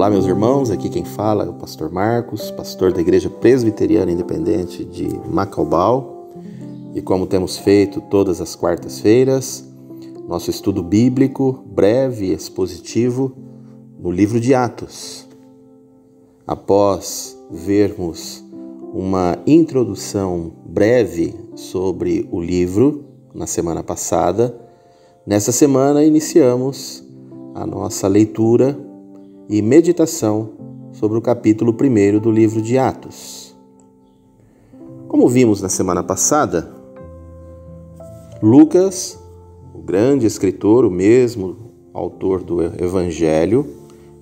Olá, meus irmãos, aqui quem fala é o pastor Marcos, pastor da Igreja Presbiteriana Independente de Macaubal. E como temos feito todas as quartas-feiras, nosso estudo bíblico breve e expositivo no livro de Atos. Após vermos uma introdução breve sobre o livro na semana passada, nessa semana iniciamos a nossa leitura e meditação sobre o capítulo 1 do livro de Atos. Como vimos na semana passada, Lucas, o grande escritor, o mesmo autor do Evangelho,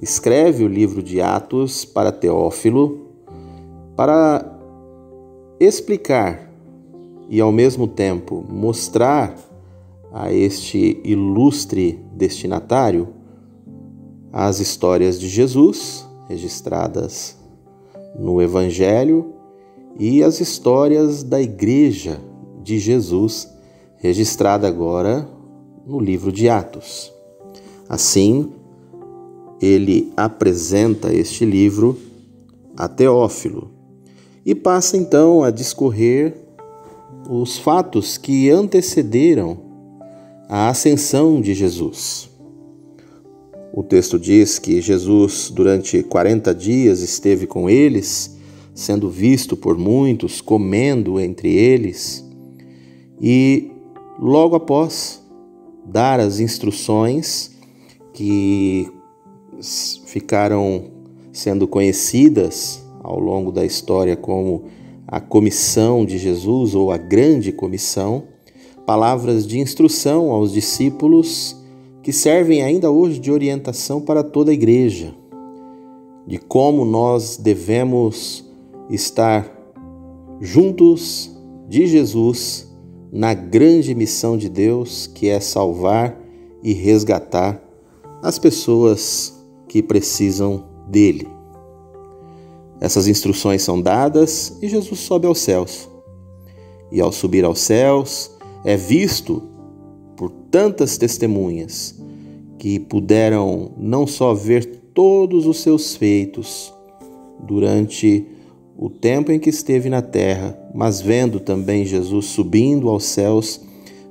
escreve o livro de Atos para Teófilo para explicar e, ao mesmo tempo, mostrar a este ilustre destinatário as histórias de Jesus, registradas no Evangelho, e as histórias da Igreja de Jesus, registrada agora no livro de Atos. Assim, ele apresenta este livro a Teófilo e passa então a discorrer os fatos que antecederam a ascensão de Jesus. O texto diz que Jesus, durante 40 dias, esteve com eles, sendo visto por muitos, comendo entre eles, e logo após dar as instruções que ficaram sendo conhecidas ao longo da história como a comissão de Jesus ou a grande comissão, palavras de instrução aos discípulos que servem ainda hoje de orientação para toda a igreja, de como nós devemos estar juntos de Jesus na grande missão de Deus, que é salvar e resgatar as pessoas que precisam dele. Essas instruções são dadas e Jesus sobe aos céus. E ao subir aos céus, é visto por tantas testemunhas que puderam não só ver todos os seus feitos durante o tempo em que esteve na terra, mas vendo também Jesus subindo aos céus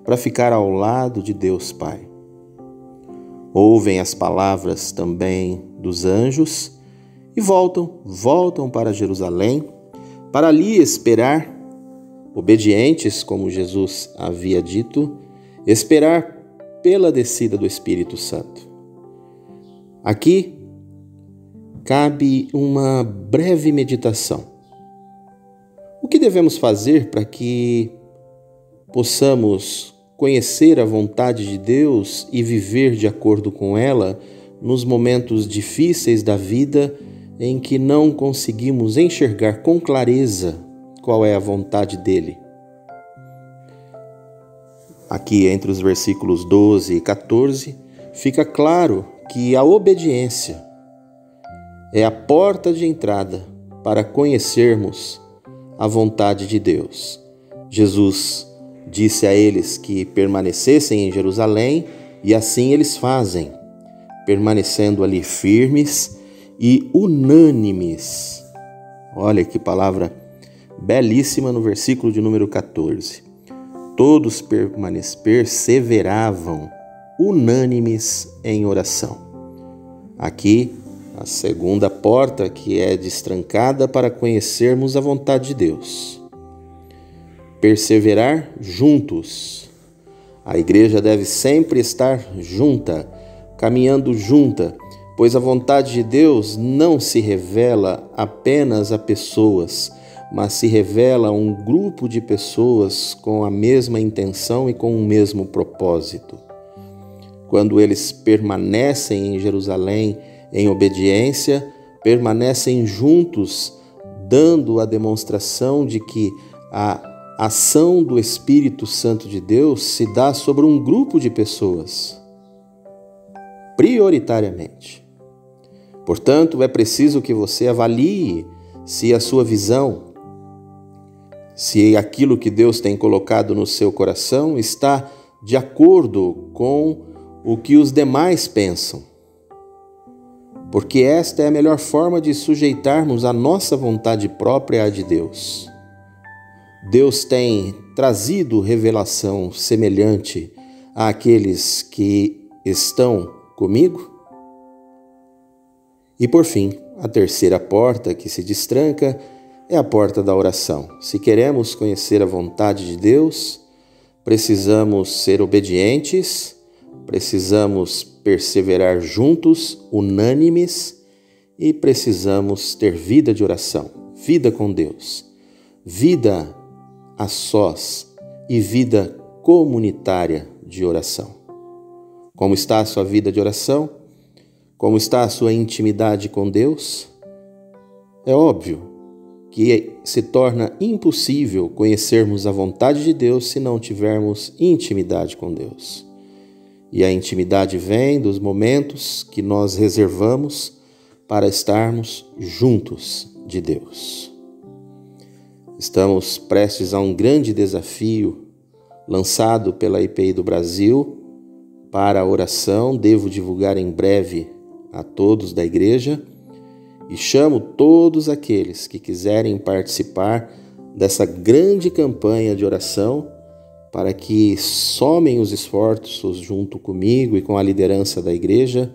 para ficar ao lado de Deus Pai. Ouvem as palavras também dos anjos e voltam para Jerusalém, para ali esperar, obedientes, como Jesus havia dito, esperar pela descida do Espírito Santo. Aqui cabe uma breve meditação. O que devemos fazer para que possamos conhecer a vontade de Deus e viver de acordo com ela nos momentos difíceis da vida em que não conseguimos enxergar com clareza qual é a vontade dele? Aqui, entre os versículos 12 e 14, fica claro que a obediência é a porta de entrada para conhecermos a vontade de Deus. Jesus disse a eles que permanecessem em Jerusalém e assim eles fazem, permanecendo ali firmes e unânimes. Olha que palavra belíssima no versículo de número 14. Todos perseveravam unânimes em oração. Aqui, a segunda porta que é destrancada para conhecermos a vontade de Deus. Perseverar juntos. A igreja deve sempre estar junta, caminhando junta, pois a vontade de Deus não se revela apenas a pessoas, mas se revela a um grupo de pessoas com a mesma intenção e com o mesmo propósito. Quando eles permanecem em Jerusalém em obediência, permanecem juntos, dando a demonstração de que a ação do Espírito Santo de Deus se dá sobre um grupo de pessoas, prioritariamente. Portanto, é preciso que você avalie se a sua visão, se aquilo que Deus tem colocado no seu coração está de acordo com o que os demais pensam. porque esta é a melhor forma de sujeitarmos a nossa vontade própria à de Deus. Deus tem trazido revelação semelhante àqueles que estão comigo? E por fim, a terceira porta que se destranca é a porta da oração. Se queremos conhecer a vontade de Deus, precisamos ser obedientes, precisamos perseverar juntos, unânimes, e precisamos ter vida de oração, vida com Deus, vida a sós e vida comunitária de oração. Como está a sua vida de oração? Como está a sua intimidade com Deus? É óbvio que se torna impossível conhecermos a vontade de Deus se não tivermos intimidade com Deus. E a intimidade vem dos momentos que nós reservamos para estarmos juntos de Deus. Estamos prestes a um grande desafio lançado pela IPI do Brasil para a oração. Devo divulgar em breve a todos da igreja e chamo todos aqueles que quiserem participar dessa grande campanha de oração para que somem os esforços junto comigo e com a liderança da igreja,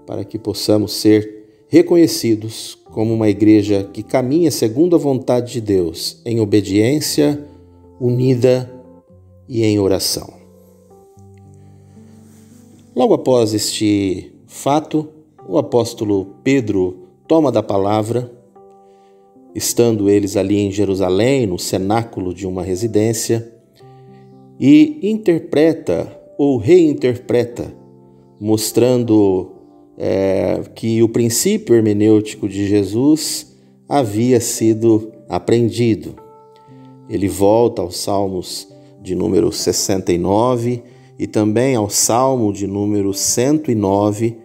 para que possamos ser reconhecidos como uma igreja que caminha segundo a vontade de Deus, em obediência, unida e em oração. Logo após este fato, o apóstolo Pedro toma da palavra, estando eles ali em Jerusalém, no cenáculo de uma residência, e interpreta ou reinterpreta, mostrando que o princípio hermenêutico de Jesus havia sido aprendido. Ele volta aos Salmos de número 69 e também ao Salmo de número 109,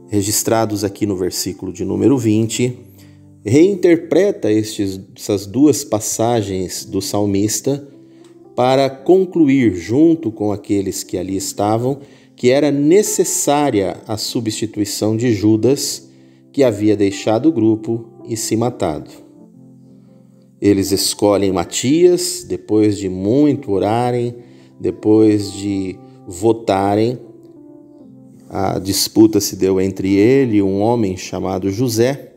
registrados aqui no versículo de número 20, reinterpreta essas duas passagens do salmista para concluir, junto com aqueles que ali estavam, que era necessária a substituição de Judas, que havia deixado o grupo e se matado. Eles escolhem Matias, depois de muito orarem, depois de votarem. A disputa se deu entre ele e um homem chamado José,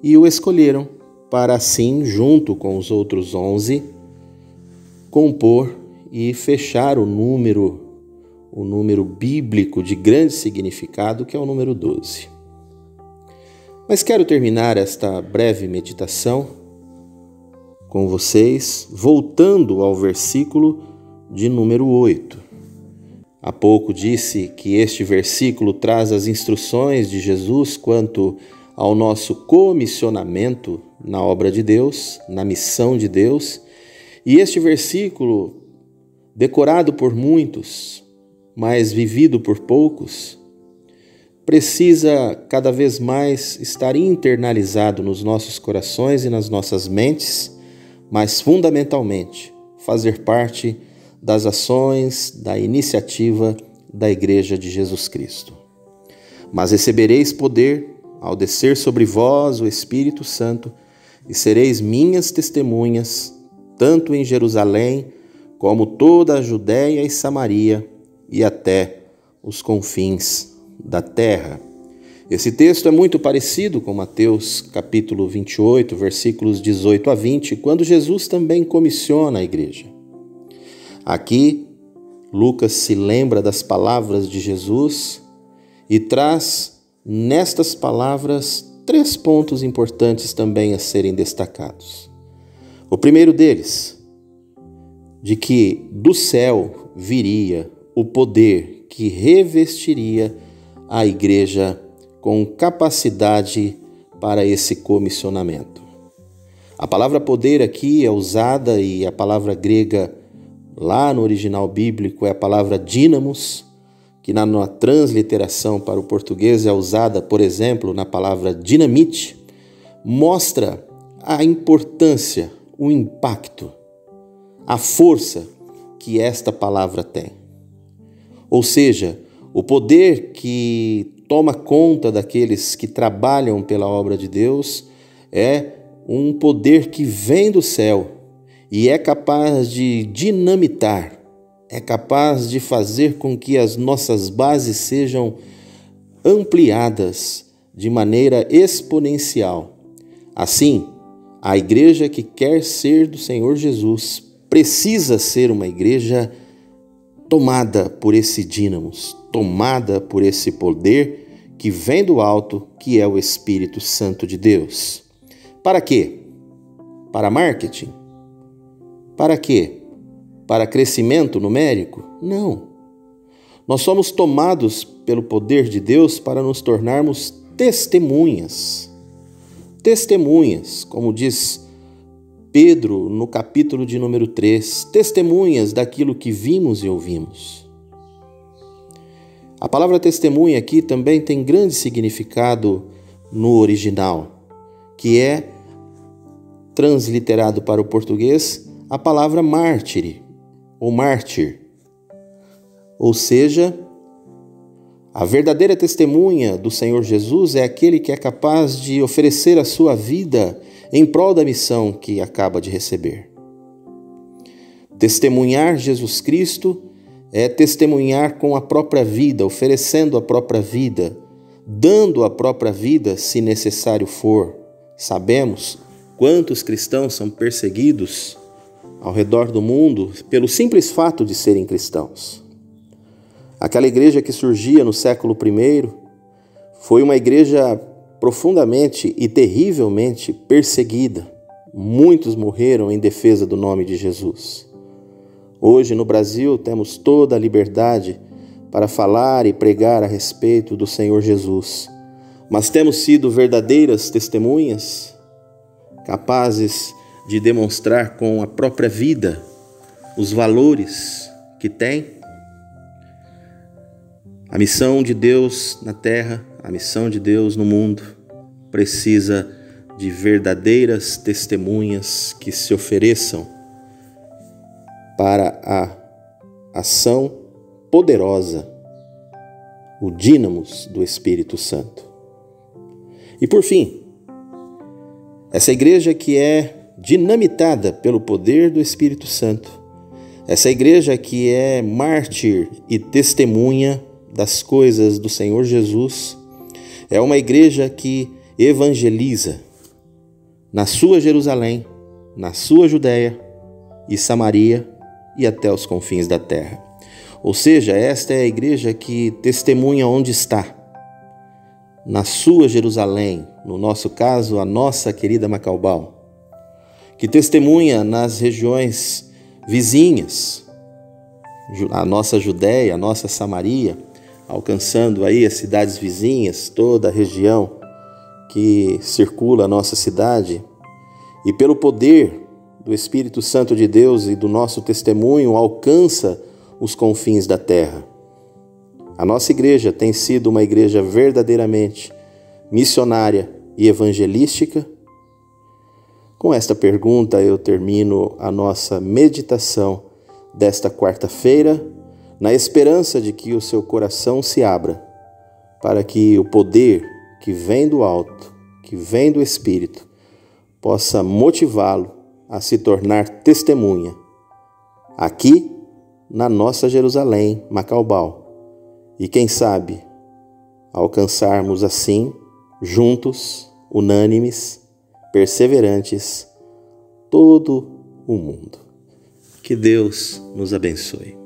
e o escolheram para assim, junto com os outros 11, compor e fechar o número bíblico de grande significado, que é o número 12. Mas quero terminar esta breve meditação com vocês, voltando ao versículo de número 8. Há pouco disse que este versículo traz as instruções de Jesus quanto ao nosso comissionamento na obra de Deus, na missão de Deus, e este versículo, decorado por muitos, mas vivido por poucos, precisa cada vez mais estar internalizado nos nossos corações e nas nossas mentes, mas fundamentalmente fazer parte das ações, da iniciativa da Igreja de Jesus Cristo. Mas recebereis poder ao descer sobre vós o Espírito Santo e sereis minhas testemunhas, tanto em Jerusalém como toda a Judéia e Samaria e até os confins da terra. Esse texto é muito parecido com Mateus capítulo 28, versículos 18 a 20, quando Jesus também comissiona a igreja. Aqui, Lucas se lembra das palavras de Jesus e traz nestas palavras 3 pontos importantes também a serem destacados. O primeiro deles, de que do céu viria o poder que revestiria a igreja com capacidade para esse comissionamento. A palavra poder aqui é usada, e a palavra grega lá no original bíblico é a palavra dínamos, que na transliteração para o português é usada, por exemplo, na palavra dinamite, mostra a importância, o impacto, a força que esta palavra tem. Ou seja, o poder que toma conta daqueles que trabalham pela obra de Deus é um poder que vem do céu e é capaz de dinamitar, é capaz de fazer com que as nossas bases sejam ampliadas de maneira exponencial. Assim, a igreja que quer ser do Senhor Jesus precisa ser uma igreja tomada por esse dínamos, tomada por esse poder que vem do alto, que é o Espírito Santo de Deus. Para quê? Para marketing? Para quê? Para crescimento numérico? Não. Nós somos tomados pelo poder de Deus para nos tornarmos testemunhas. Testemunhas, como diz Pedro no capítulo de número 3, testemunhas daquilo que vimos e ouvimos. A palavra testemunha aqui também tem grande significado no original, que é transliterado para o português a palavra mártir ou mártir. Ou seja, a verdadeira testemunha do Senhor Jesus é aquele que é capaz de oferecer a sua vida em prol da missão que acaba de receber. Testemunhar Jesus Cristo é testemunhar com a própria vida, oferecendo a própria vida, dando a própria vida se necessário for. Sabemos quantos cristãos são perseguidos ao redor do mundo pelo simples fato de serem cristãos. Aquela igreja que surgia no século I foi uma igreja profundamente e terrivelmente perseguida. Muitos morreram em defesa do nome de Jesus. Hoje no Brasil temos toda a liberdade para falar e pregar a respeito do Senhor Jesus. Mas temos sido verdadeiras testemunhas, capazes de demonstrar com a própria vida os valores que tem? A missão de Deus na terra, a missão de Deus no mundo, precisa de verdadeiras testemunhas que se ofereçam para a ação poderosa, o dínamos do Espírito Santo. E por fim, essa igreja que é dinamitada pelo poder do Espírito Santo, essa igreja que é mártir e testemunha das coisas do Senhor Jesus, é uma igreja que evangeliza na sua Jerusalém, na sua Judéia e Samaria e até os confins da terra. Ou seja, esta é a igreja que testemunha onde está, na sua Jerusalém, no nosso caso, a nossa querida Macaubal, que testemunha nas regiões vizinhas, a nossa Judéia, a nossa Samaria, alcançando aí as cidades vizinhas, toda a região que circula a nossa cidade, e pelo poder do Espírito Santo de Deus e do nosso testemunho alcança os confins da terra. A nossa igreja tem sido uma igreja verdadeiramente missionária e evangelística. Com esta pergunta eu termino a nossa meditação desta quarta-feira, na esperança de que o seu coração se abra para que o poder que vem do alto, que vem do Espírito, possa motivá-lo a se tornar testemunha aqui na nossa Jerusalém, Macaubal. E quem sabe alcançarmos assim, juntos, unânimes, perseverantes, todo o mundo. Que Deus nos abençoe.